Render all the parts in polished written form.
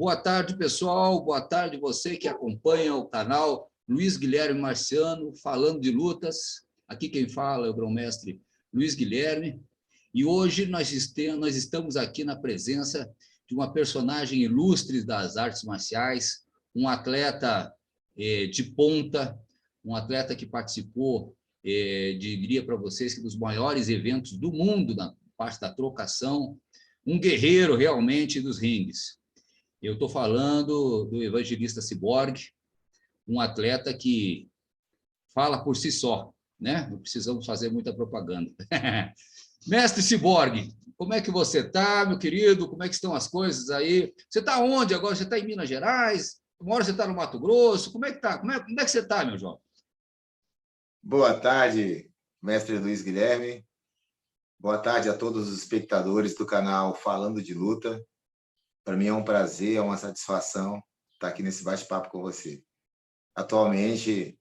Boa tarde, pessoal. Boa tarde você que acompanha o canal Luiz Guilherme Marciano, falando de lutas. Aqui quem fala é o grão-mestre Luiz Guilherme. E hoje nós estamos aqui na presença de uma personagem ilustre das artes marciais, um atleta de ponta, um atleta que participou, diria para vocês, que dos maiores eventos do mundo na parte da trocação, um guerreiro realmente dos ringues. Eu estou falando do Evangelista Cyborg, um atleta que fala por si só, né? Não precisamos fazer muita propaganda. Mestre Cyborg, como é que você está, meu querido? Como é que estão as coisas aí? Você está onde agora? Você está em Minas Gerais? Uma hora você está no Mato Grosso? Como é que está? Como é que você está, meu jovem? Boa tarde, mestre Luiz Guilherme. Boa tarde a todos os espectadores do canal Falando de Luta. Para mim é um prazer, é uma satisfação estar aqui nesse bate-papo com você. Atualmente,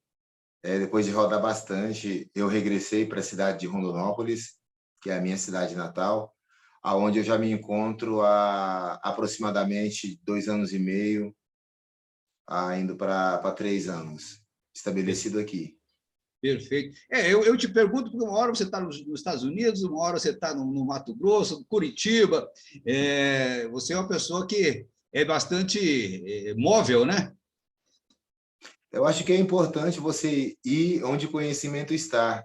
depois de rodar bastante, eu regressei para a cidade de Rondonópolis, que é a minha cidade natal, aonde eu já me encontro há aproximadamente 2 anos e meio, indo para 3 anos, estabelecido aqui. Perfeito. Eu te pergunto, porque uma hora você está nos Estados Unidos, uma hora você está no Mato Grosso, Curitiba. Você é uma pessoa que é bastante móvel, né? Eu acho que é importante você ir onde o conhecimento está.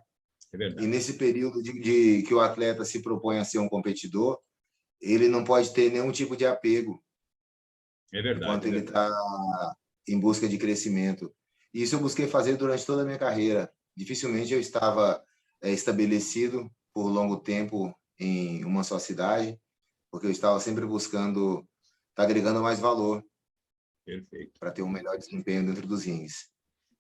É E verdade. nesse período de que o atleta se propõe a ser um competidor, ele não pode ter nenhum tipo de apego É verdade, enquanto é ele verdade. está em busca de crescimento. Isso eu busquei fazer durante toda a minha carreira. Dificilmente eu estava estabelecido por longo tempo em uma só cidade, porque eu estava sempre buscando estar agregando mais valor Perfeito. para ter um melhor desempenho dentro dos rings.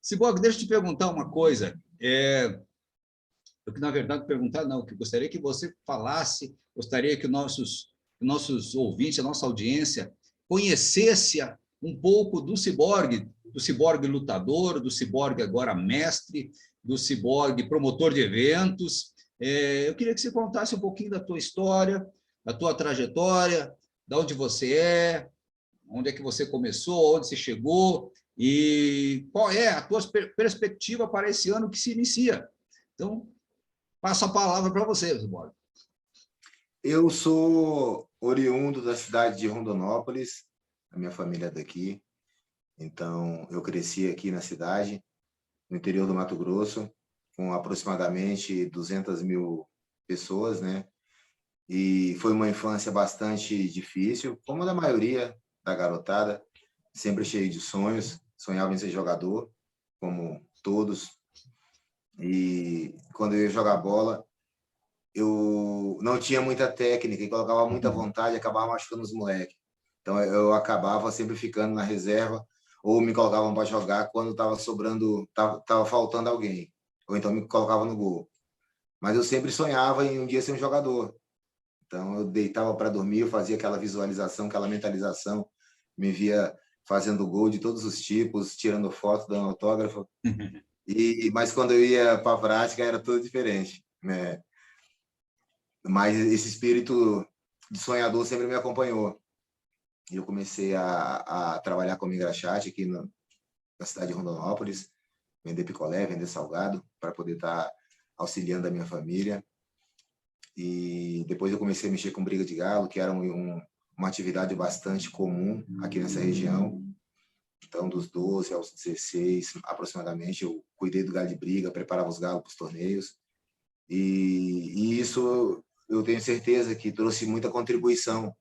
Cyborg, deixa eu te perguntar uma coisa. Eu que, na verdade, perguntar, não, que eu gostaria que você falasse, gostaria que nossos ouvintes, a nossa audiência, conhecesse um pouco do Cyborg lutador, do Cyborg agora mestre, do Cyborg promotor de eventos. Eu queria que você contasse um pouquinho da tua história, da tua trajetória, de onde você é, onde é que você começou, onde você chegou, e qual é a tua perspectiva para esse ano que se inicia. Então, passo a palavra para você, Cyborg. Eu sou oriundo da cidade de Rondonópolis, a minha família é daqui, então eu cresci aqui na cidade, no interior do Mato Grosso, com aproximadamente 200 mil pessoas, né? E foi uma infância bastante difícil, como a da maioria da garotada, sempre cheio de sonhos, sonhava em ser jogador, como todos. E quando eu ia jogar bola, eu não tinha muita técnica e colocava muita vontade e acabava machucando os moleques. Então eu acabava sempre ficando na reserva ou me colocavam para jogar quando estava sobrando, tava faltando alguém, ou então me colocava no gol. Mas eu sempre sonhava em um dia ser um jogador. Então eu deitava para dormir, eu fazia aquela visualização, aquela mentalização, me via fazendo gol de todos os tipos, tirando foto, dando autógrafo. Mas quando eu ia para a prática era tudo diferente, né? Mas esse espírito de sonhador sempre me acompanhou. E eu comecei a trabalhar como engraxate aqui na cidade de Rondonópolis, vender picolé, vender salgado, para poder estar auxiliando a minha família. E depois eu comecei a mexer com briga de galo, que era uma atividade bastante comum aqui nessa região. Então, dos 12 aos 16, aproximadamente, eu cuidei do galo de briga, preparava os galos para os torneios. E isso eu tenho certeza que trouxe muita contribuição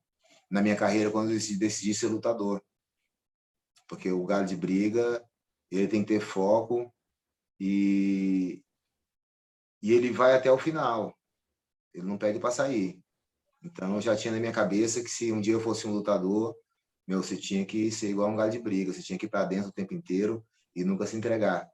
na minha carreira quando eu decidi ser lutador. Porque o galo de briga, ele tem que ter foco e ele vai até o final. Ele não pede para sair. Então, eu já tinha na minha cabeça que se um dia eu fosse um lutador, você tinha que ser igual um galo de briga, você tinha que ir para dentro o tempo inteiro e nunca se entregar.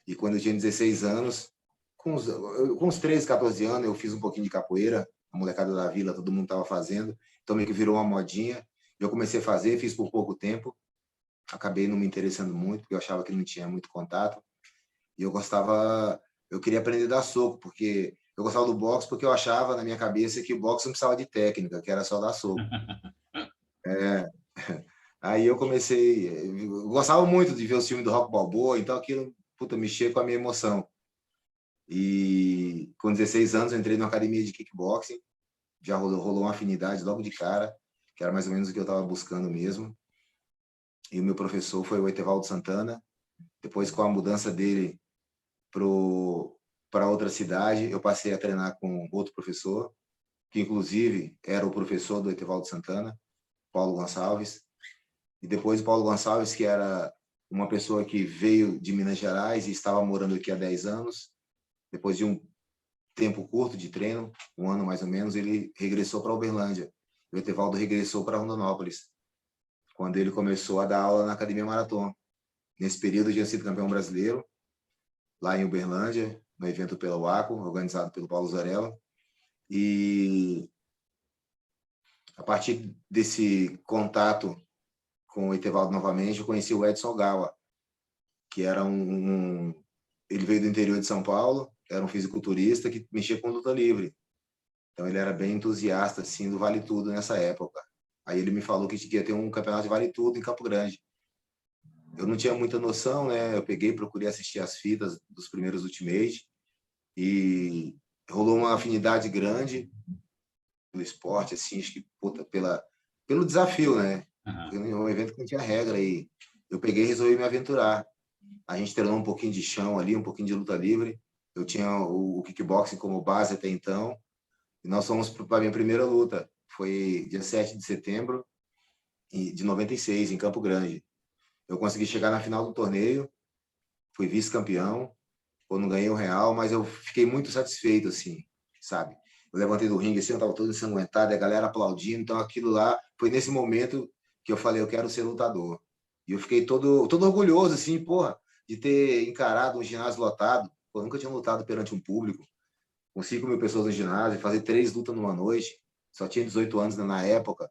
E quando eu tinha 16 anos, com uns 13, 14 anos, eu fiz um pouquinho de capoeira, a molecada da vila, todo mundo estava fazendo, então meio que virou uma modinha. Eu comecei a fazer, fiz por pouco tempo, acabei não me interessando muito, porque eu achava que não tinha muito contato. E eu queria aprender a dar soco, porque eu gostava do boxe, porque eu achava na minha cabeça que o boxe não precisava de técnica, que era só dar soco. Aí eu comecei, eu gostava muito de ver os filmes do Rock Balboa, então aquilo, puta, mexia com a minha emoção. E com 16 anos eu entrei numa academia de kickboxing, já rolou uma afinidade logo de cara, que era mais ou menos o que eu estava buscando mesmo. E o meu professor foi o Etevaldo Santana. Depois, com a mudança dele para outra cidade, eu passei a treinar com outro professor, que inclusive era o professor do Etevaldo Santana, Paulo Gonçalves. E depois o Paulo Gonçalves, que era uma pessoa que veio de Minas Gerais e estava morando aqui há 10 anos, depois de um tempo curto de treino, um ano mais ou menos, ele regressou para Uberlândia. O Etevaldo regressou para Rondonópolis, quando ele começou a dar aula na Academia Marathon. Nesse período, eu tinha sido campeão brasileiro, lá em Uberlândia, no evento pela UACO, organizado pelo Paulo Zarella. E a partir desse contato com o Etevaldo novamente, eu conheci o Edson Gawa, que era ele veio do interior de São Paulo, era um fisiculturista que mexia com luta livre. Então ele era bem entusiasta assim do Vale Tudo nessa época. Aí ele me falou que ia ter um campeonato de Vale Tudo em Campo Grande. Eu não tinha muita noção, né? Eu peguei, procurei assistir as fitas dos primeiros Ultimate e rolou uma afinidade grande pelo esporte, assim, acho que puta, pelo desafio, né? Porque é um evento que não tinha regra e eu peguei e resolvi me aventurar. A gente treinou um pouquinho de chão ali, um pouquinho de luta livre. Eu tinha o kickboxing como base até então. E nós fomos para a minha primeira luta. Foi dia 7 de setembro de 96, em Campo Grande. Eu consegui chegar na final do torneio, fui vice-campeão. Eu não ganhei o real, mas eu fiquei muito satisfeito, assim, sabe? Eu levantei do ringue, assim, eu estava todo ensanguentado, a galera aplaudindo. Então, aquilo lá, foi nesse momento que eu falei, eu quero ser lutador. E eu fiquei todo orgulhoso, assim, porra, de ter encarado um ginásio lotado. Eu nunca tinha lutado perante um público, com 5 mil pessoas no ginásio, fazer 3 lutas numa noite. Só tinha 18 anos na época.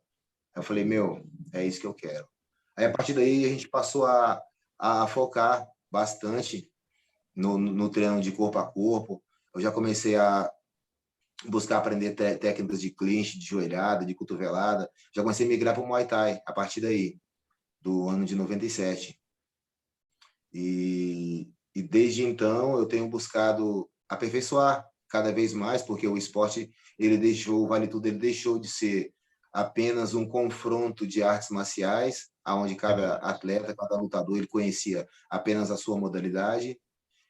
Aí eu falei, meu, é isso que eu quero. Aí, a partir daí, a gente passou a focar bastante no treino de corpo a corpo. Eu já comecei a buscar aprender técnicas de clinch, de joelhada, de cotovelada. Já comecei a migrar para o Muay Thai a partir daí, do ano de 97. E desde então eu tenho buscado aperfeiçoar cada vez mais, porque o esporte, ele deixou, o Vale Tudo, ele deixou de ser apenas um confronto de artes marciais, aonde cada atleta, cada lutador, ele conhecia apenas a sua modalidade.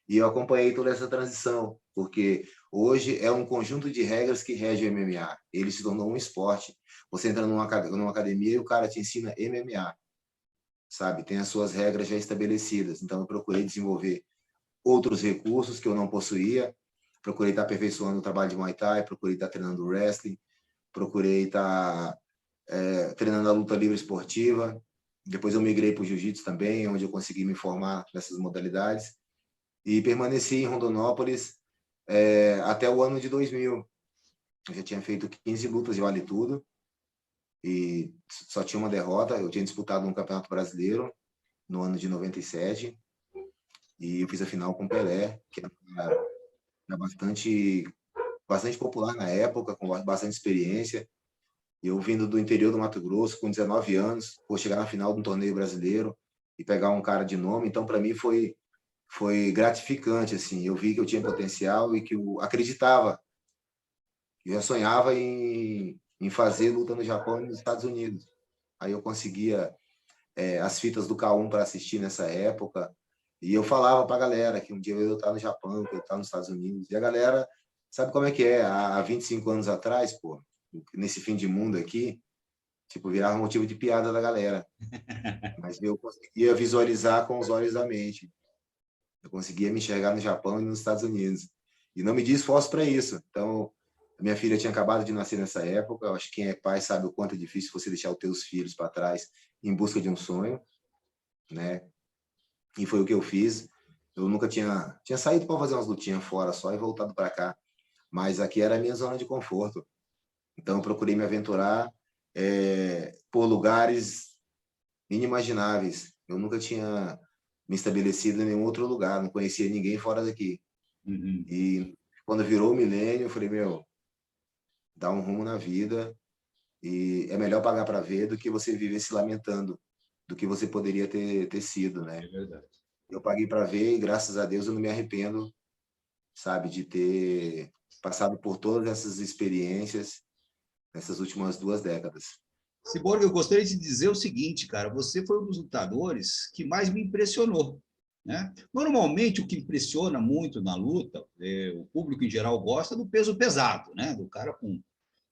E eu acompanhei toda essa transição, porque hoje é um conjunto de regras que rege o MMA. Ele se tornou um esporte. Você entra numa academia e o cara te ensina MMA, sabe? Tem as suas regras já estabelecidas. Então, eu procurei desenvolver outros recursos que eu não possuía. Procurei estar aperfeiçoando o trabalho de Muay Thai, procurei estar treinando wrestling, procurei estar treinando a luta livre esportiva. Depois eu migrei para o jiu-jitsu também, onde eu consegui me formar nessas modalidades. E permaneci em Rondonópolis até o ano de 2000. Eu já tinha feito 15 lutas de vale tudo e só tinha uma derrota. Eu tinha disputado um campeonato brasileiro no ano de 97 e eu fiz a final com o Pelé, que era bastante popular na época, com bastante experiência. Eu vindo do interior do Mato Grosso, com 19 anos, vou chegar na final de um torneio brasileiro e pegar um cara de nome. Então, para mim, foi gratificante, assim. Eu vi que eu tinha potencial e que eu acreditava. Eu já sonhava em fazer luta no Japão e nos Estados Unidos. Aí eu conseguia as fitas do K1 para assistir nessa época. E eu falava para a galera que um dia eu ia estar no Japão, que eu ia estar nos Estados Unidos. E a galera, sabe como é que é? Há 25 anos atrás, pô, nesse fim de mundo aqui, tipo, virava motivo de piada da galera. Mas eu conseguia visualizar com os olhos da mente. Eu conseguia me enxergar no Japão e nos Estados Unidos. E não me di esforço para isso. Então, a minha filha tinha acabado de nascer nessa época. Eu acho que quem é pai sabe o quanto é difícil você deixar os teus filhos para trás em busca de um sonho, né? E foi o que eu fiz. Eu nunca tinha saído para fazer umas lutinhas fora só e voltado para cá. Mas aqui era a minha zona de conforto. Então, eu procurei me aventurar por lugares inimagináveis. Eu nunca tinha me estabelecido em nenhum outro lugar, não conhecia ninguém fora daqui. Uhum. E quando virou o milênio, eu falei, meu, dá um rumo na vida e é melhor pagar para ver do que você viver se lamentando do que você poderia ter sido, É né? verdade. Eu paguei para ver e, graças a Deus, eu não me arrependo, sabe, de ter passado por todas essas experiências nessas últimas 2 décadas. Ciborgue, eu gostaria de dizer o seguinte, cara, você foi um dos lutadores que mais me impressionou, né? Normalmente, o que impressiona muito na luta, o público em geral gosta do peso pesado, né? Do cara com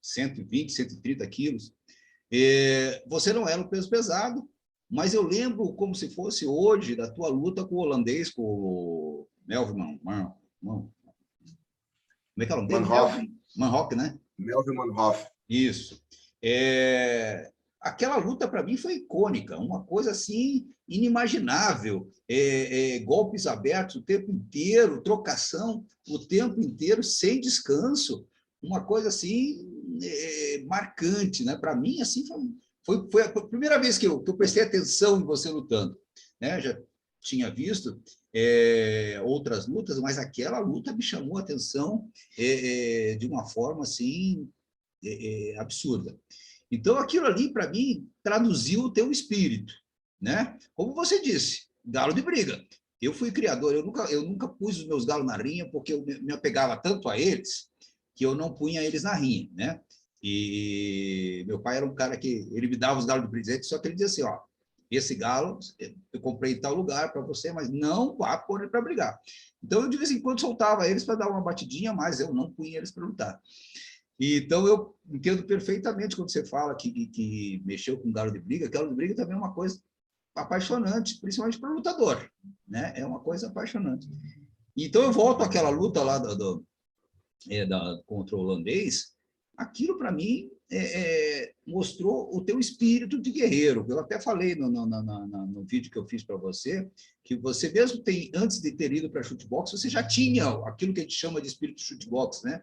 120, 130 quilos. Você não era um peso pesado, mas eu lembro como se fosse hoje da tua luta com o holandês, com o Melvin como é que é o nome dele? Manhoef, Melvin Manhoef, né? Melvin Manhoef. Isso. Aquela luta para mim foi icônica, uma coisa assim inimaginável, golpes abertos o tempo inteiro, trocação o tempo inteiro sem descanso, uma coisa assim marcante, né? Para mim assim foi a primeira vez que eu prestei atenção em você lutando, né? Já tinha visto outras lutas, mas aquela luta me chamou a atenção de uma forma assim absurda. Então, aquilo ali, para mim, traduziu o teu espírito, né? Como você disse, galo de briga. Eu fui criador, eu nunca pus os meus galos na rinha, porque eu me apegava tanto a eles, que eu não punha eles na rinha, né? E meu pai era um cara que, ele me dava os galos de presente, só que ele dizia assim, ó, esse galo eu comprei em tal lugar para você, mas não vá pôr ele para brigar. Então, eu, de vez em quando, soltava eles para dar uma batidinha, mas eu não punha eles para lutar. Então, eu entendo perfeitamente quando você fala que mexeu com galo de briga. Galo de briga também é uma coisa apaixonante, principalmente para o lutador, né? É uma coisa apaixonante. Então, eu volto àquela luta lá contra o holandês. Aquilo, para mim, mostrou o teu espírito de guerreiro. Eu até falei no vídeo que eu fiz para você, que você mesmo tem, antes de ter ido para chutebox, você já tinha aquilo que a gente chama de espírito de chutebox, né?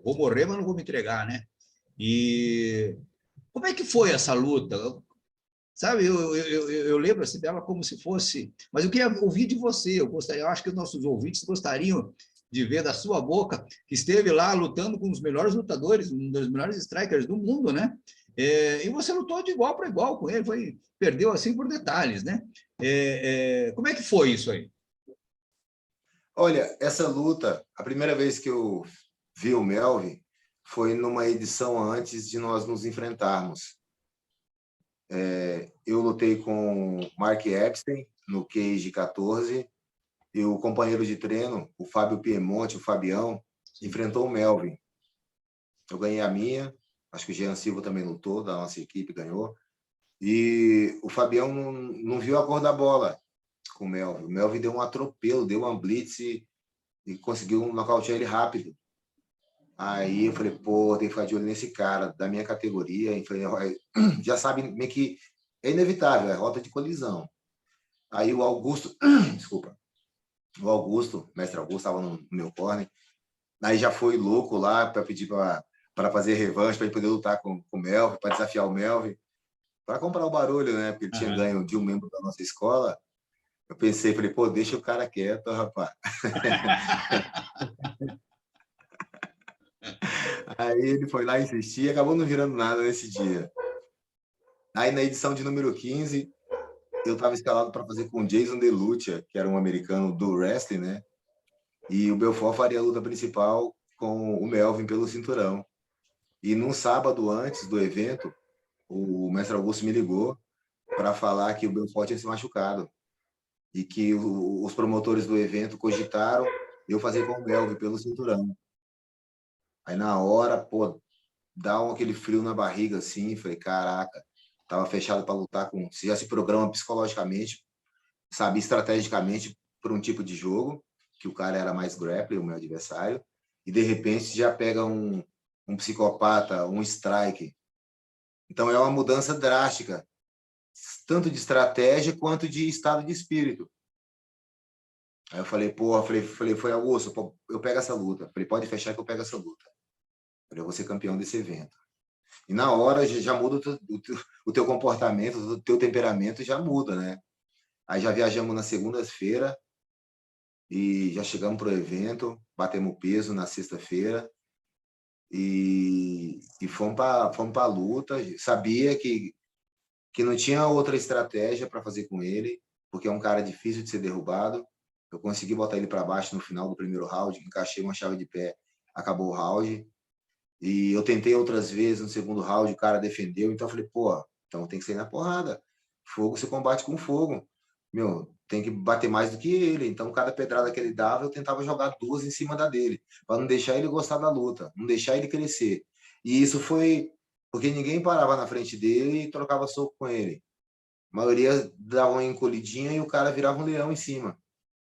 Vou morrer, mas não vou me entregar, né? E como é que foi essa luta? Sabe, eu lembro assim dela como se fosse. Mas eu queria ouvir de você. Eu acho que os nossos ouvintes gostariam de ver da sua boca que esteve lá lutando com os melhores lutadores, um dos melhores strikers do mundo, né? E você lutou de igual para igual com ele, perdeu assim por detalhes, né? Como é que foi isso aí? Olha, essa luta, a primeira vez que eu vi o Melvin foi numa edição antes de nós nos enfrentarmos. Eu lutei com Mark Epstein no Cage 14 e o companheiro de treino, o Fábio Piemonte, o Fabião, enfrentou o Melvin. Eu ganhei a minha, acho que o Jean Silva também lutou, da nossa equipe ganhou. E o Fabião não viu a cor da bola com o Melvin. O Melvin deu um atropelo, deu um blitz e conseguiu nocautear ele rápido. Aí eu falei, pô, tem que ficar de olho nesse cara da minha categoria. E falei, já sabe meio que é inevitável, é rota de colisão. Aí o Augusto, desculpa, o Augusto, mestre Augusto, estava no meu corner. Aí já foi louco lá para pedir para fazer revanche, para ele poder lutar com o Melvin, para desafiar o Melvin, para comprar o barulho, né? Porque ele tinha ganho de um membro da nossa escola. Eu pensei, falei, pô, deixa o cara quieto, rapaz. Aí ele foi lá insistir e acabou não virando nada nesse dia. Aí na edição de número 15, eu estava escalado para fazer com o Jason DeLucia, que era um americano do wrestling, né? E o Belfort faria a luta principal com o Melvin pelo cinturão. E num sábado antes do evento, o mestre Augusto me ligou para falar que o Belfort tinha se machucado e que os promotores do evento cogitaram eu fazer com o Melvin pelo cinturão. Aí na hora, pô, dá aquele frio na barriga assim, falei, caraca, tava fechado para lutar com, você já se programa psicologicamente, sabe, estrategicamente por um tipo de jogo, que o cara era mais grappler, o meu adversário, e de repente já pega um psicopata, um strike. Então é uma mudança drástica, tanto de estratégia quanto de estado de espírito. Aí eu falei, pô, foi Augusto, pô, eu pego essa luta. Falei, pode fechar que eu pego essa luta. Falei, eu vou ser campeão desse evento. E na hora já muda o teu comportamento, o teu temperamento já muda, né? Aí já viajamos na segunda-feira e já chegamos pro evento, batemos peso na sexta-feira e fomos para a luta. Sabia que que não tinha outra estratégia para fazer com ele, porque é um cara difícil de ser derrubado. Eu consegui botar ele para baixo no final do primeiro round, encaixei uma chave de pé, acabou o round. E eu tentei outras vezes no segundo round, o cara defendeu, então eu falei, pô, então tem que sair na porrada. Fogo você combate com fogo. Meu, tem que bater mais do que ele. Então, cada pedrada que ele dava, eu tentava jogar duas em cima da dele, para não deixar ele gostar da luta, não deixar ele crescer. E isso foi porque ninguém parava na frente dele e trocava soco com ele. A maioria dava uma encolhidinha e o cara virava um leão em cima.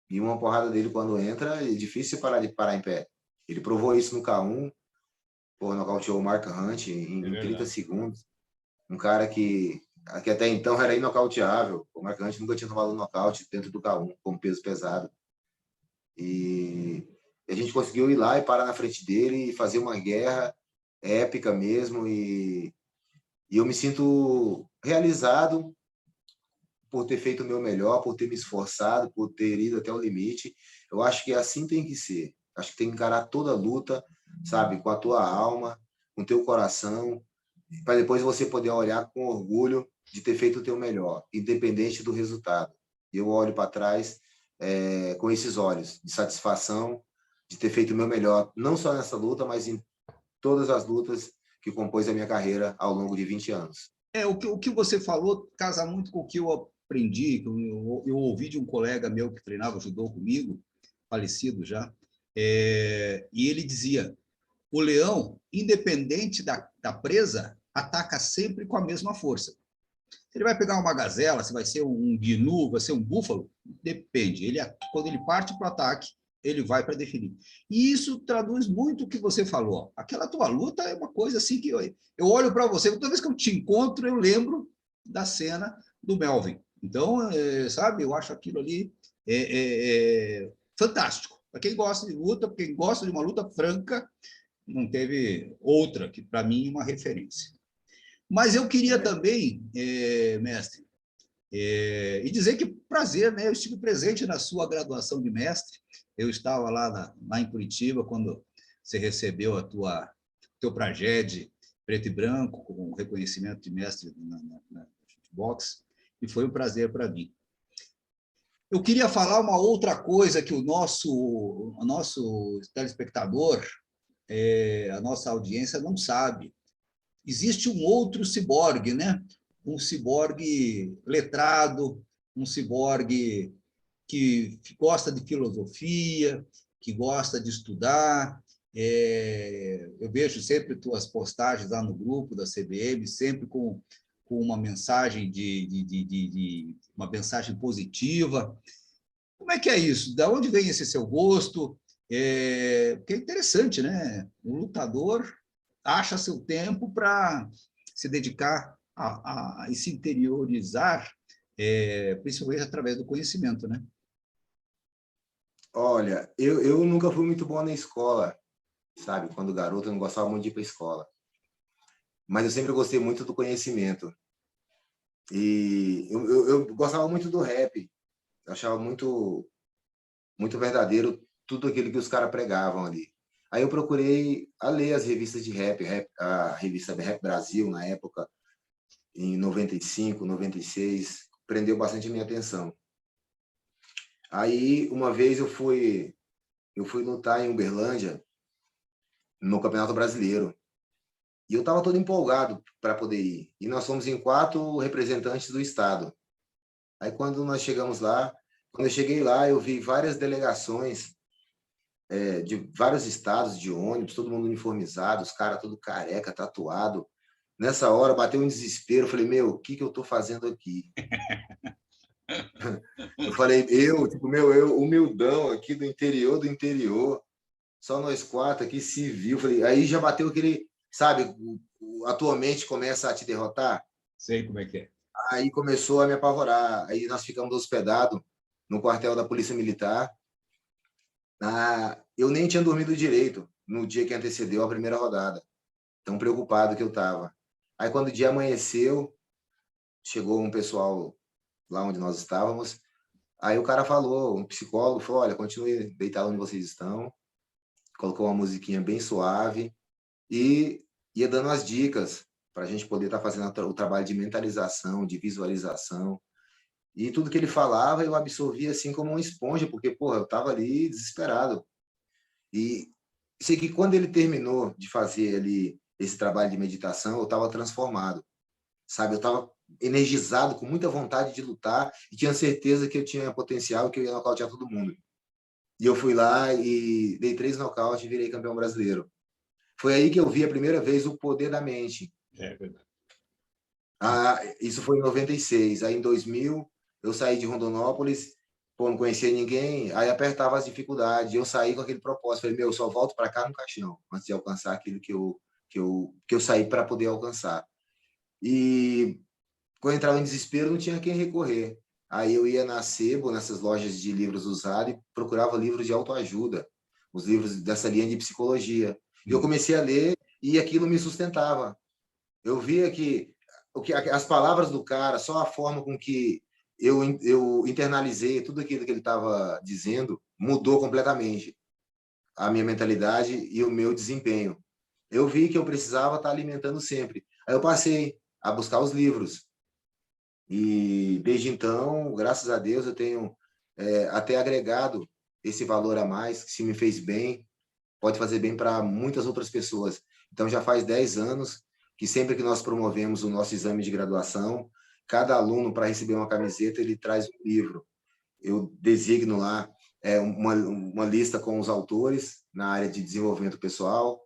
E uma porrada dele, quando entra, é difícil de parar em pé. Ele provou isso no K1, pô, nocauteou o Mark Hunt É em 30 verdade. segundos. Um cara que até então era inocauteável. O Mark Hunt nunca tinha tomado um nocaute dentro do K1, com peso pesado. E a gente conseguiu ir lá e parar na frente dele e fazer uma guerra épica mesmo. E eu me sinto realizado por ter feito o meu melhor, por ter me esforçado, por ter ido até o limite. Eu acho que assim tem que ser. Acho que tem que encarar toda a luta, sabe, com a tua alma, com o teu coração, para depois você poder olhar com orgulho de ter feito o teu melhor, independente do resultado. Eu olho para trás com esses olhos de satisfação de ter feito o meu melhor, não só nessa luta, mas em todas as lutas que compôs a minha carreira ao longo de 20 anos. O que você falou casa muito com o que eu aprendi, que eu ouvi de um colega meu que treinava judô comigo, falecido já, e ele dizia, o leão, independente da presa, ataca sempre com a mesma força. Se ele vai pegar uma gazela, se vai ser um gnu, vai ser um búfalo, depende. Quando ele parte para o ataque, ele vai para definir. E isso traduz muito o que você falou. Aquela tua luta é uma coisa assim que eu olho para você, toda vez que eu te encontro, eu lembro da cena do Melvin. Então, sabe, eu acho aquilo ali fantástico. Para quem gosta de luta, para quem gosta de uma luta franca, não teve outra que, para mim, é uma referência. Mas eu queria também, mestre, e dizer que prazer, né? Eu estive presente na sua graduação de mestre. Eu estava lá em Curitiba quando você recebeu teu projeto preto e branco com reconhecimento de mestre na boxe, e foi um prazer para mim. Eu queria falar uma outra coisa que o nosso telespectador, a nossa audiência não sabe. Existe um outro ciborgue, né? Um ciborgue letrado, um ciborgue que gosta de filosofia, que gosta de estudar. Eu vejo sempre tuas postagens lá no grupo da CBM, sempre com uma mensagem uma mensagem positiva. Como é que é isso? Da onde vem esse seu gosto? Porque é interessante, né? O lutador acha seu tempo para se dedicar e se interiorizar, principalmente através do conhecimento, né? Olha, eu nunca fui muito bom na escola, sabe? Quando garoto, eu não gostava muito de ir para a escola. Mas eu sempre gostei muito do conhecimento. E eu gostava muito do rap. Eu achava muito verdadeiro tudo aquilo que os caras pregavam ali. Aí eu procurei a ler as revistas de rap, a revista Rap Brasil, na época, em 95, 96, prendeu bastante a minha atenção. Aí, uma vez eu fui lutar em Uberlândia, no Campeonato Brasileiro. E eu estava todo empolgado para poder ir. E nós fomos em 4 representantes do estado. Aí quando nós chegamos lá, quando eu cheguei lá, eu vi várias delegações de vários estados de ônibus, todo mundo uniformizado, os caras todo careca, tatuado. Nessa hora bateu um desespero, eu falei, meu, o que eu estou fazendo aqui? Eu falei, eu humildão aqui do interior, só nós 4 aqui, civil. Falei, aí já bateu aquele, sabe, a tua mente começa a te derrotar. Sei como é que é. Aí começou a me apavorar. Aí nós ficamos hospedados no quartel da Polícia Militar. Eu nem tinha dormido direito no dia que antecedeu a primeira rodada. Tão preocupado que eu estava. Aí quando o dia amanheceu, chegou um pessoal lá onde nós estávamos. Aí o cara falou, um psicólogo, falou, olha, continue deitado onde vocês estão. Colocou uma musiquinha bem suave e ia dando as dicas para a gente poder estar fazendo o trabalho de mentalização, de visualização. E tudo que ele falava eu absorvia assim como uma esponja, porque, porra, eu estava ali desesperado. E sei que quando ele terminou de fazer ali esse trabalho de meditação, eu estava transformado, sabe? Eu estava energizado, com muita vontade de lutar e tinha certeza que eu tinha potencial, que eu ia nocautear todo mundo. E eu fui lá e dei 3 nocautes e virei campeão brasileiro. Foi aí que eu vi a primeira vez o poder da mente. É verdade. Isso foi em 96. Aí, em 2000, eu saí de Rondonópolis, pô, não conhecia ninguém, aí apertava as dificuldades. Eu saí com aquele propósito. Falei, meu, eu só volto para cá no caixão, antes de alcançar aquilo que eu saí para poder alcançar. E quando eu entrava em desespero, não tinha quem recorrer. Aí eu ia na Sebo, nessas lojas de livros usados, e procurava livros de autoajuda, os livros dessa linha de psicologia. E eu comecei a ler e aquilo me sustentava. Eu via que as palavras do cara, só a forma com que eu internalizei tudo aquilo que ele estava dizendo, mudou completamente a minha mentalidade e o meu desempenho. Eu vi que eu precisava estar alimentando sempre. Aí eu passei a buscar os livros. E desde então, graças a Deus, eu tenho até agregado esse valor a mais, que se me fez bem, pode fazer bem para muitas outras pessoas. Então, já faz 10 anos que sempre que nós promovemos o nosso exame de graduação, cada aluno, para receber uma camiseta, ele traz um livro. Eu designo lá uma lista com os autores na área de desenvolvimento pessoal,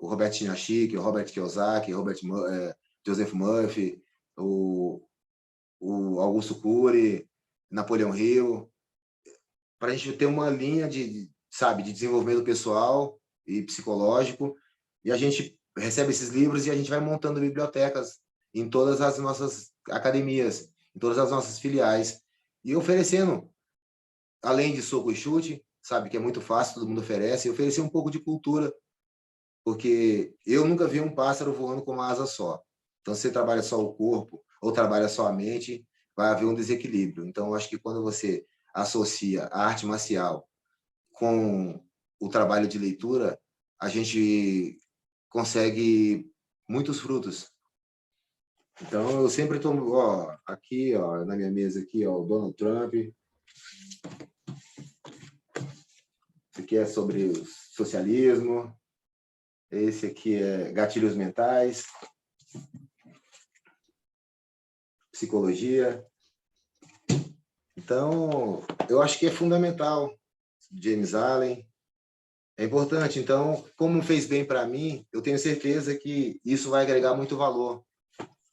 o Robert Chinachique, o Robert Kiyosaki, Joseph Murphy, o Augusto Cury, Napoleão Hill, para a gente ter uma linha sabe, de desenvolvimento pessoal e psicológico, e a gente recebe esses livros e a gente vai montando bibliotecas em todas as nossas academias, em todas as nossas filiais, e oferecendo, além de soco e chute, sabe, que é muito fácil, todo mundo oferece, e oferecer um pouco de cultura, porque eu nunca vi um pássaro voando com uma asa só. Então, se você trabalha só o corpo ou trabalha só a mente, vai haver um desequilíbrio. Então, eu acho que quando você associa a arte marcial com o trabalho de leitura, a gente consegue muitos frutos. Então, eu sempre tomo, aqui, na minha mesa aqui, o Donald Trump. Isso aqui é sobre o socialismo. Esse aqui é gatilhos mentais, psicologia. Então, eu acho que é fundamental. James Allen. É importante. Então, como fez bem para mim, eu tenho certeza que isso vai agregar muito valor,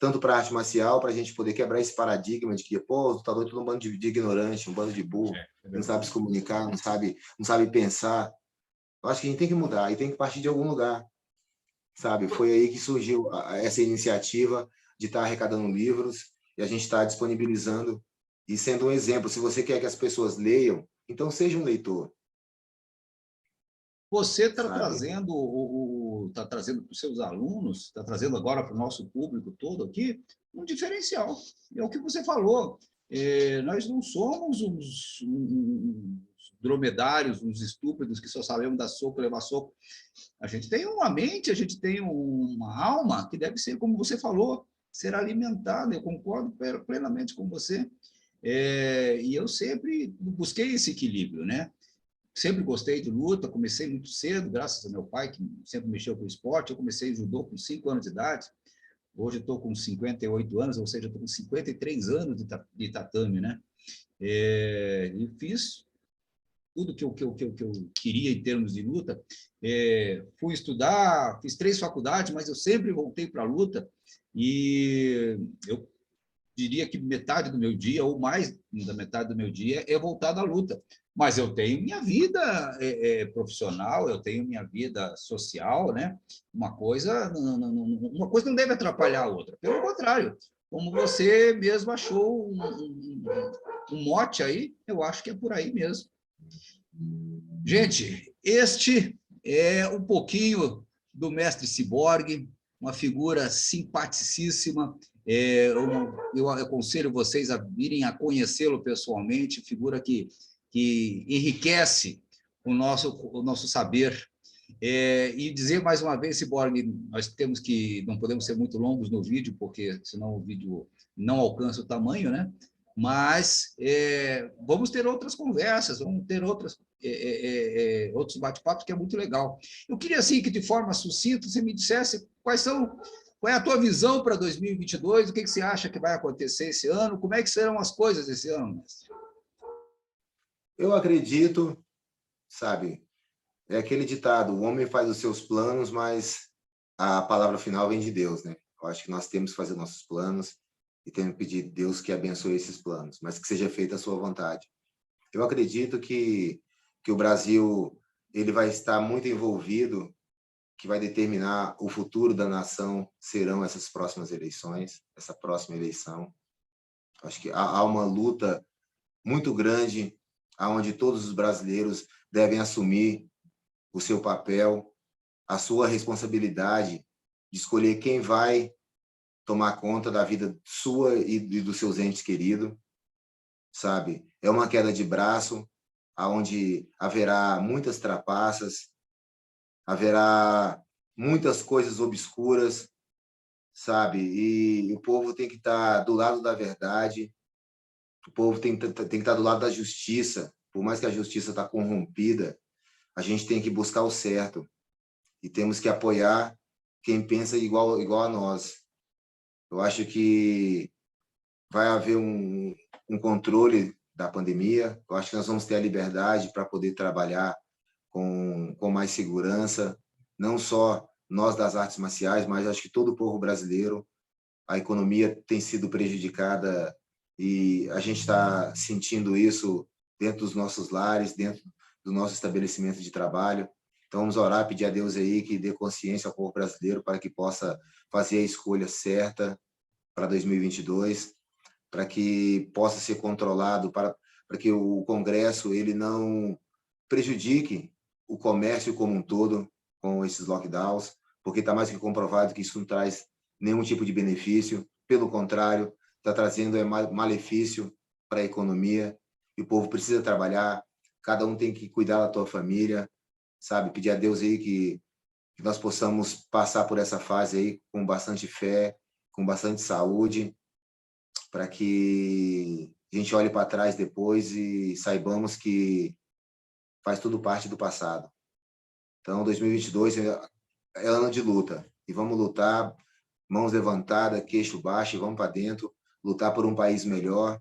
tanto para a arte marcial, para a gente poder quebrar esse paradigma de que, pô, o lutador é todo um bando de ignorante, um bando de burro, não sabe se comunicar, não sabe pensar. Eu acho que a gente tem que mudar e tem que partir de algum lugar, sabe? Foi aí que surgiu essa iniciativa de estar arrecadando livros e a gente está disponibilizando e sendo um exemplo. Se você quer que as pessoas leiam, então seja um leitor. Você está tá trazendo para os seus alunos, está trazendo agora para o nosso público todo aqui, um diferencial. É o que você falou. Nós não somos uns dromedários, uns estúpidos que só sabemos dar soco, levar soco. A gente tem uma mente, a gente tem uma alma que deve ser, como você falou, ser alimentada. Eu concordo plenamente com você. E eu sempre busquei esse equilíbrio, né? Sempre gostei de luta, comecei muito cedo, graças ao meu pai, que sempre mexeu com esporte. Eu comecei judô com 5 anos de idade, hoje estou com 58 anos, ou seja, estou com 53 anos de tatame, né? E fiz tudo que eu queria em termos de luta. Fui estudar, fiz 3 faculdades, mas eu sempre voltei para a luta, e eu diria que metade do meu dia, ou mais da metade do meu dia, é voltado à luta. Mas eu tenho minha vida profissional, eu tenho minha vida social, né? Uma coisa não deve atrapalhar a outra. Pelo contrário, como você mesmo achou um mote aí, eu acho que é por aí mesmo. Gente, este é um pouquinho do mestre Cyborg, uma figura simpaticíssima. Eu aconselho vocês a virem a conhecê-lo pessoalmente, figura que enriquece o nosso saber. E dizer mais uma vez, Cyborg, não podemos ser muito longos no vídeo, porque senão o vídeo não alcança o tamanho, né? Mas vamos ter outras conversas, vamos ter outros bate-papos, que é muito legal. Eu queria, assim, que de forma sucinta você me dissesse qual é a tua visão para 2022, o que você acha que vai acontecer esse ano, como é que serão as coisas esse ano, mestre? Eu acredito, sabe, é aquele ditado, o homem faz os seus planos, mas a palavra final vem de Deus, né? Eu acho que nós temos que fazer nossos planos e temos que pedir a Deus que abençoe esses planos, mas que seja feita a sua vontade. Eu acredito que o Brasil ele vai estar muito envolvido, que vai determinar o futuro da nação serão essas próximas eleições, essa próxima eleição. Acho que há uma luta muito grande, aonde todos os brasileiros devem assumir o seu papel, a sua responsabilidade de escolher quem vai tomar conta da vida sua e dos seus entes queridos, sabe? É uma queda de braço, aonde haverá muitas trapaças, haverá muitas coisas obscuras, sabe? E o povo tem que estar do lado da verdade, o povo tem que estar do lado da justiça. Por mais que a justiça está corrompida, a gente tem que buscar o certo e temos que apoiar quem pensa igual a nós. Eu acho que vai haver um controle da pandemia. Eu acho que nós vamos ter a liberdade para poder trabalhar com mais segurança, não só nós das artes marciais, mas acho que todo o povo brasileiro. A economia tem sido prejudicada e a gente está sentindo isso dentro dos nossos lares, dentro do nosso estabelecimento de trabalho. Então, vamos orar, pedir a Deus aí que dê consciência ao povo brasileiro para que possa fazer a escolha certa para 2022, para que possa ser controlado, para que o Congresso ele não prejudique o comércio como um todo com esses lockdowns, porque está mais que comprovado que isso não traz nenhum tipo de benefício, pelo contrário, está trazendo malefício para a economia, e o povo precisa trabalhar, cada um tem que cuidar da tua família, sabe? Pedir a Deus aí que nós possamos passar por essa fase aí com bastante fé, com bastante saúde, para que a gente olhe para trás depois e saibamos que faz tudo parte do passado. Então, 2022 é ano de luta. E vamos lutar, mãos levantadas, queixo baixo, e vamos para dentro, lutar por um país melhor.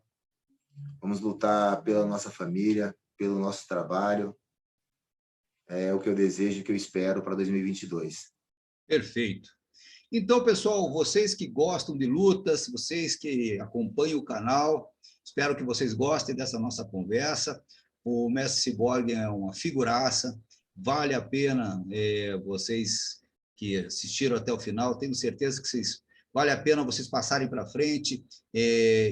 Vamos lutar pela nossa família, pelo nosso trabalho. É o que eu desejo, o que eu espero para 2022. Perfeito. Então, pessoal, vocês que gostam de lutas, vocês que acompanham o canal, espero que vocês gostem dessa nossa conversa. O Mestre Cyborg é uma figuraça, vale a pena vocês que assistiram até o final, tenho certeza que vale a pena vocês passarem para frente,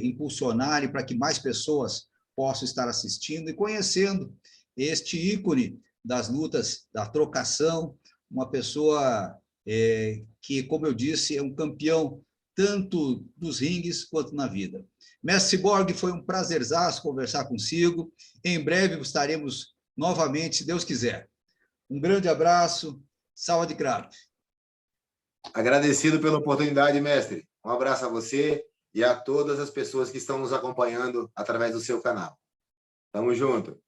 impulsionarem para que mais pessoas possam estar assistindo e conhecendo este ícone das lutas, da trocação, uma pessoa que, como eu disse, é um campeão tanto dos ringues quanto na vida. Mestre Cyborg, foi um prazerzaço conversar consigo. Em breve estaremos novamente, se Deus quiser. Um grande abraço, saúde e cravo. Agradecido pela oportunidade, mestre. Um abraço a você e a todas as pessoas que estão nos acompanhando através do seu canal. Tamo junto.